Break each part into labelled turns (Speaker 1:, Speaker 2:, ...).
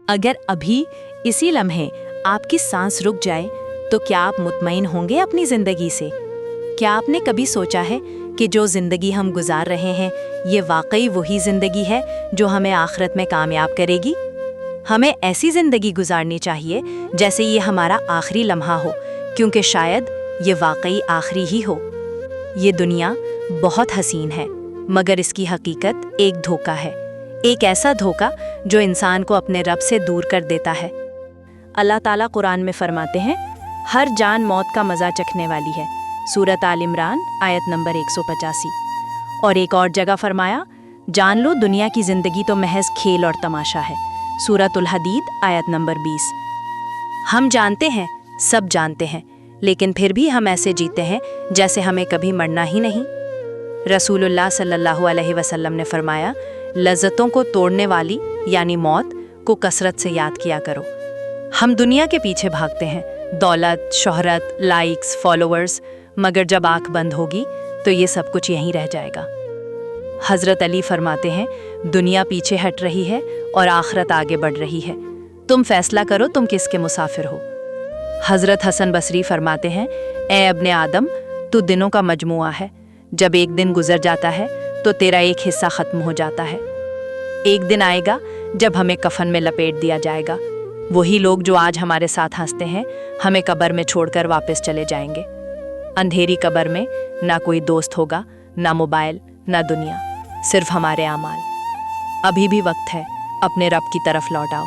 Speaker 1: अगर अभी इसी लम्हे आपकी सांस रुक जाए तो क्या आप मुतमईन होंगे अपनी ज़िंदगी से? क्या आपने कभी सोचा है कि जो ज़िंदगी हम गुजार रहे हैं ये वाकई वही ज़िंदगी है जो हमें आखिरत में कामयाब करेगी? हमें ऐसी ज़िंदगी गुजारनी चाहिए जैसे ये हमारा आखिरी लम्हा हो, क्योंकि शायद ये वाकई आखिरी ही हो। ये दुनिया बहुत हसीन है, मगर इसकी हकीकत एक धोखा है, एक ऐसा धोखा जो इंसान को अपने रब से दूर कर देता है। अल्लाह ताला कुरान में फरमाते हैं, हर जान मौत का मज़ा चखने वाली है। सूरत आल इमरान आयत नंबर 185। और एक और जगह फरमाया, जान लो दुनिया की ज़िंदगी तो महज खेल और तमाशा है। सूरतुल हदीद आयत नंबर 20। हम जानते हैं, सब जानते हैं, लेकिन फिर भी हम ऐसे जीते हैं जैसे हमें कभी मरना ही नहीं। रसूलुल्लाह सल्लल्लाहु अलैहि वसल्लम ने फरमाया, लज़्ज़तों को तोड़ने वाली यानी मौत को कसरत से याद किया करो। हम दुनिया के पीछे भागते हैं, दौलत, शोहरत, लाइक्स, फॉलोअर्स, मगर जब आंख बंद होगी तो ये सब कुछ यहीं रह जाएगा। हज़रत अली फरमाते हैं, दुनिया पीछे हट रही है और आखिरत आगे बढ़ रही है। तुम फैसला करो तुम किसके मुसाफिर हो। हज़रत हसन बसरी फरमाते हैं, ए अब्ने आदम, तू दिनों का मजमुआ है। जब एक दिन गुजर जाता है तो तेरा एक हिस्सा ख़त्म हो जाता है। एक दिन आएगा जब हमें कफन में लपेट दिया जाएगा। वही लोग जो आज हमारे साथ हंसते हैं हमें कब्र में छोड़कर वापस चले जाएंगे। अंधेरी कब्र में ना कोई दोस्त होगा, ना मोबाइल, ना दुनिया, सिर्फ हमारे आमाल। अभी भी वक्त है, अपने रब की तरफ लौट आओ।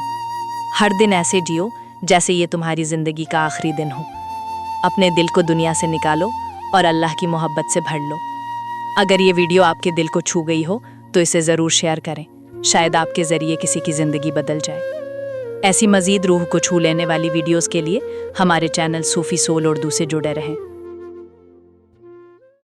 Speaker 1: हर दिन ऐसे जियो जैसे ये तुम्हारी ज़िंदगी का आखिरी दिन हो। अपने दिल को दुनिया से निकालो और अल्लाह की मोहब्बत से भर लो। अगर ये वीडियो आपके दिल को छू गई हो तो इसे ज़रूर शेयर करें, शायद आपके ज़रिए किसी की ज़िंदगी बदल जाए। ऐसी मज़ीद रूह को छू लेने वाली वीडियोज़ के लिए हमारे चैनल सूफ़ी सोल उर्दू से जुड़े रहें।